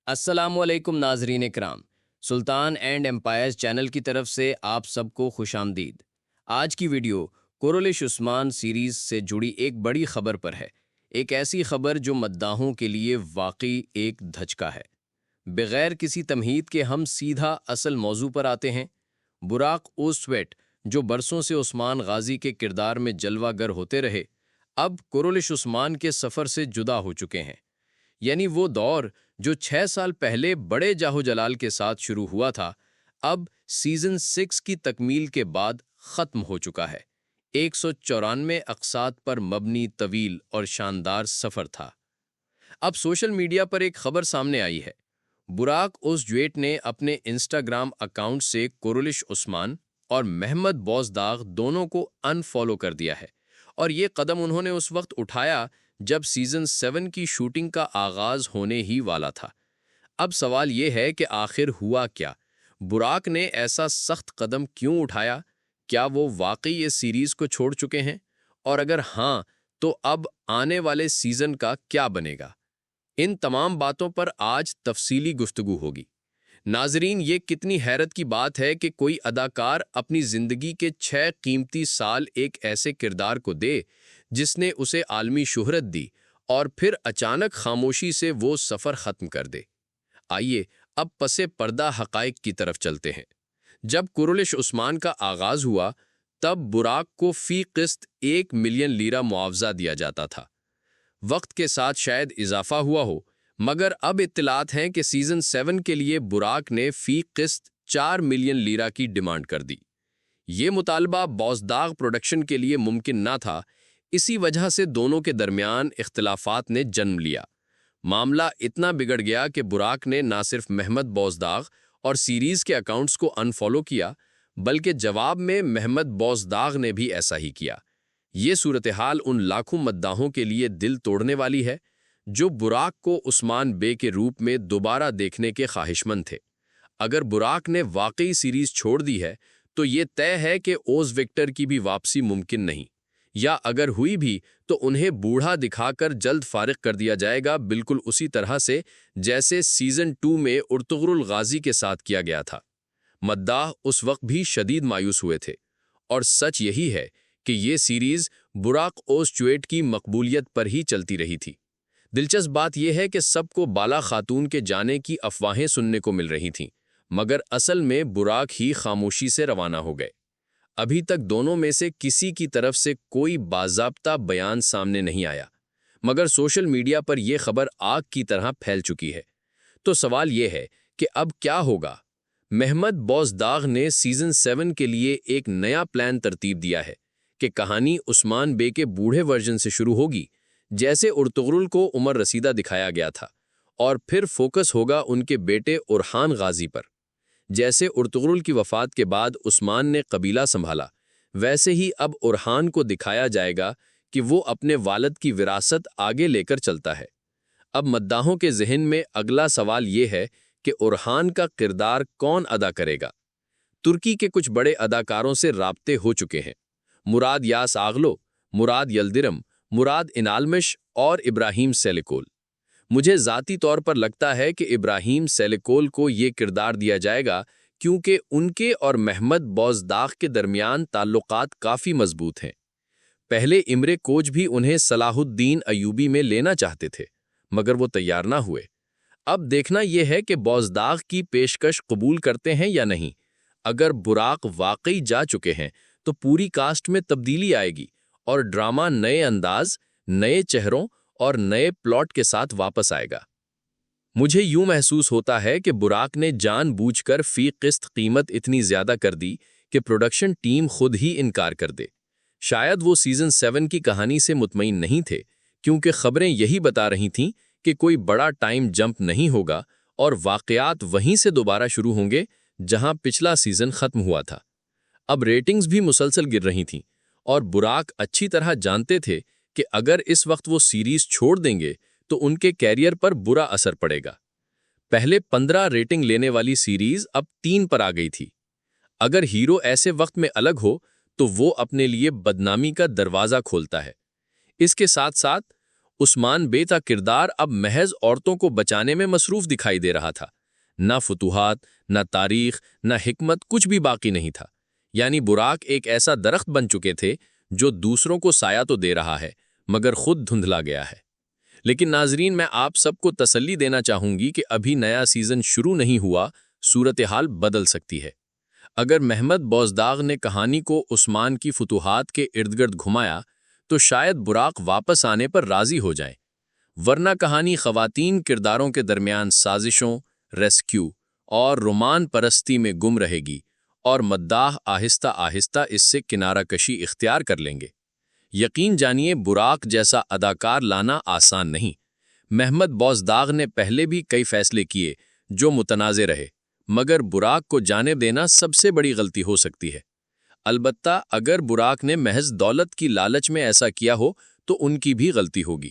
السلام علیکم ناظرین اکرام، سلطان اینڈ امپائرز چینل کی طرف سے آپ سب کو خوش آمدید۔ آج کی ویڈیو کورولش عثمان سیریز سے جڑی ایک بڑی خبر پر ہے، ایک ایسی خبر جو مداحوں کے لیے واقعی ایک دھچکا ہے۔ بغیر کسی تمہید کے ہم سیدھا اصل موضوع پر آتے ہیں۔ براق اوسٹویٹ جو برسوں سے عثمان غازی کے کردار میں جلوہ گر ہوتے رہے، اب کورولش عثمان کے سفر سے جدا ہو چکے ہیں۔ یعنی وہ دور جو 6 سال پہلے بڑے جاہو جلال کے ساتھ شروع ہوا تھا، اب سیزن 6 کی تکمیل کے بعد ختم ہو چکا ہے۔ 194 اقساط پر مبنی طویل اور شاندار سفر تھا۔ اب سوشل میڈیا پر ایک خبر سامنے آئی ہے۔ براق اوسٹویٹ نے اپنے انسٹاگرام اکاؤنٹ سے کورولش عثمان اور محمد بوزداغ دونوں کو ان فالو کر دیا ہے، اور یہ قدم انہوں نے اس وقت اٹھایا جب سیزن 7 کی شوٹنگ کا آغاز ہونے ہی والا تھا۔ اب سوال یہ ہے کہ آخر ہوا کیا؟ براق نے ایسا سخت قدم کیوں اٹھایا؟ کیا وہ واقعی اس سیریز کو چھوڑ چکے ہیں؟ اور اگر ہاں، تو اب آنے والے سیزن کا کیا بنے گا؟ ان تمام باتوں پر آج تفصیلی گفتگو ہوگی۔ ناظرین، یہ کتنی حیرت کی بات ہے کہ کوئی اداکار اپنی زندگی کے 6 قیمتی سال ایک ایسے کردار کو دے جس نے اسے عالمی شہرت دی، اور پھر اچانک خاموشی سے وہ سفر ختم کر دے۔ آئیے اب پس پردہ حقائق کی طرف چلتے ہیں۔ جب کورولش عثمان کا آغاز ہوا، تب براق کو فی قسط 1 ملین لیرہ معاوضہ دیا جاتا تھا۔ وقت کے ساتھ شاید اضافہ ہوا ہو، مگر اب اطلاعات ہیں کہ سیزن 7 کے لیے براق نے فی قسط 4 ملین لیرہ کی ڈیمانڈ کر دی۔ یہ مطالبہ بوزداغ پروڈکشن کے لیے ممکن نہ تھا، اسی وجہ سے دونوں کے درمیان اختلافات نے جنم لیا۔ معاملہ اتنا بگڑ گیا کہ براق نے نہ صرف محمد بوزداغ اور سیریز کے اکاؤنٹس کو ان فالو کیا، بلکہ جواب میں محمد بوزداغ نے بھی ایسا ہی کیا۔ یہ صورتحال ان لاکھوں مداحوں کے لیے دل توڑنے والی ہے جو براق کو عثمان بے کے روپ میں دوبارہ دیکھنے کے خواہشمند تھے۔ اگر براق نے واقعی سیریز چھوڑ دی ہے تو یہ طے ہے کہ اوز وکٹر کی بھی واپسی ممکن نہیں، یا اگر ہوئی بھی تو انہیں بوڑھا دکھا کر جلد فارغ کر دیا جائے گا، بالکل اسی طرح سے جیسے سیزن 2 میں ارطغرل غازی کے ساتھ کیا گیا تھا۔ مداح اس وقت بھی شدید مایوس ہوئے تھے، اور سچ یہی ہے کہ یہ سیریز براق اوسٹویٹ کی مقبولیت پر ہی چلتی رہی تھی۔ دلچسپ بات یہ ہے کہ سب کو بالا خاتون کے جانے کی افواہیں سننے کو مل رہی تھیں، مگر اصل میں براق ہی خاموشی سے روانہ ہو گئے۔ ابھی تک دونوں میں سے کسی کی طرف سے کوئی باضابطہ بیان سامنے نہیں آیا، مگر سوشل میڈیا پر یہ خبر آگ کی طرح پھیل چکی ہے۔ تو سوال یہ ہے کہ اب کیا ہوگا؟ محمد بوزداغ نے سیزن 7 کے لیے ایک نیا پلان ترتیب دیا ہے کہ کہانی عثمان بے کے بوڑھے ورژن سے شروع ہوگی، جیسے ارطغرل کو عمر رسیدہ دکھایا گیا تھا، اور پھر فوکس ہوگا ان کے بیٹے اورحان غازی پر۔ جیسے ارطغرل کی وفات کے بعد عثمان نے قبیلہ سنبھالا، ویسے ہی اب اورحان کو دکھایا جائے گا کہ وہ اپنے والد کی وراثت آگے لے کر چلتا ہے۔ اب مداحوں کے ذہن میں اگلا سوال یہ ہے کہ اورحان کا کردار کون ادا کرے گا؟ ترکی کے کچھ بڑے اداکاروں سے رابطے ہو چکے ہیں: مراد یاس آغلو، مراد یلدرم، مراد انالمش اور ابراہیم سیلیکول۔ مجھے ذاتی طور پر لگتا ہے کہ ابراہیم سیلیکول کو یہ کردار دیا جائے گا کیونکہ ان کے اور محمد بوزداغ کے درمیان تعلقات کافی مضبوط ہیں۔ پہلے امرے کوچ بھی انہیں صلاح الدین ایوبی میں لینا چاہتے تھے، مگر وہ تیار نہ ہوئے۔ اب دیکھنا یہ ہے کہ بوزداغ کی پیشکش قبول کرتے ہیں یا نہیں۔ اگر براق واقعی جا چکے ہیں تو پوری کاسٹ میں تبدیلی آئے گی، اور ڈرامہ نئے انداز، نئے چہروں اور نئے پلاٹ کے ساتھ واپس آئے گا۔ مجھے یوں محسوس ہوتا ہے کہ براق نے جان بوجھ کر فی قسط قیمت اتنی زیادہ کر دی کہ پروڈکشن ٹیم خود ہی انکار کر دے۔ شاید وہ سیزن 7 کی کہانی سے مطمئن نہیں تھے، کیونکہ خبریں یہی بتا رہی تھیں کہ کوئی بڑا ٹائم جمپ نہیں ہوگا اور واقعات وہیں سے دوبارہ شروع ہوں گے جہاں پچھلا سیزن ختم ہوا تھا۔ اب ریٹنگز بھی مسلسل گر رہی تھیں، اور براق اچھی طرح جانتے تھے کہ اگر اس وقت وہ سیریز چھوڑ دیں گے تو ان کے کیریئر پر برا اثر پڑے گا۔ پہلے 15 ریٹنگ لینے والی سیریز اب 3 پر آ گئی تھی۔ اگر ہیرو ایسے وقت میں الگ ہو تو وہ اپنے لیے بدنامی کا دروازہ کھولتا ہے۔ اس کے ساتھ ساتھ عثمان بے کا کردار اب محض عورتوں کو بچانے میں مصروف دکھائی دے رہا تھا۔ نہ فتوحات، نہ تاریخ، نہ حکمت، کچھ بھی باقی نہیں تھا۔ یعنی براق ایک ایسا درخت بن چکے تھے جو دوسروں کو سایہ تو دے رہا ہے مگر خود دھندلا گیا ہے۔ لیکن ناظرین، میں آپ سب کو تسلی دینا چاہوں گی کہ ابھی نیا سیزن شروع نہیں ہوا، صورتحال بدل سکتی ہے۔ اگر محمد بوزداغ نے کہانی کو عثمان کی فتوحات کے ارد گرد گھمایا تو شاید براق واپس آنے پر راضی ہو جائیں، ورنہ کہانی خواتین کرداروں کے درمیان سازشوں، ریسکیو اور رومان پرستی میں گم رہے گی، اور مداح آہستہ آہستہ اس سے کنارہ کشی اختیار کر لیں گے۔ یقین جانیے، براق جیسا اداکار لانا آسان نہیں۔ محمد بوزداغ نے پہلے بھی کئی فیصلے کیے جو متنازع رہے، مگر براق کو جانب دینا سب سے بڑی غلطی ہو سکتی ہے۔ البتہ اگر براق نے محض دولت کی لالچ میں ایسا کیا ہو تو ان کی بھی غلطی ہوگی۔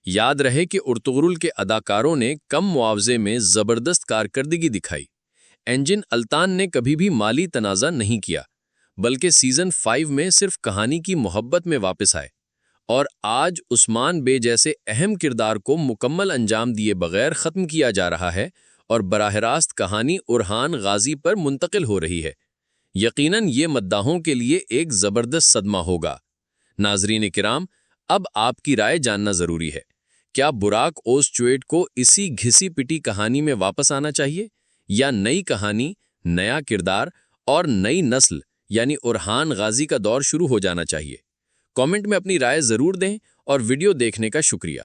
یاد رہے کہ ارطغرل کے اداکاروں نے کم معاوضے میں زبردست کارکردگی دکھائی۔ انجن التان نے کبھی بھی مالی تنازع نہیں کیا، بلکہ سیزن 5 میں صرف کہانی کی محبت میں واپس آئے، اور آج عثمان بے جیسے اہم کردار کو مکمل انجام دیے بغیر ختم کیا جا رہا ہے، اور براہ راست کہانی اورحان غازی پر منتقل ہو رہی ہے۔ یقیناً یہ مداحوں کے لیے ایک زبردست صدمہ ہوگا۔ ناظرین کرام، اب آپ کی رائے جاننا ضروری ہے۔ کیا براق اوزچویٹ کو اسی گھسی پٹی کہانی میں واپس آنا چاہیے، یا نئی کہانی، نیا کردار اور نئی نسل یعنی اورحان غازی کا دور شروع ہو جانا چاہیے؟ کامنٹ میں اپنی رائے ضرور دیں، اور ویڈیو دیکھنے کا شکریہ۔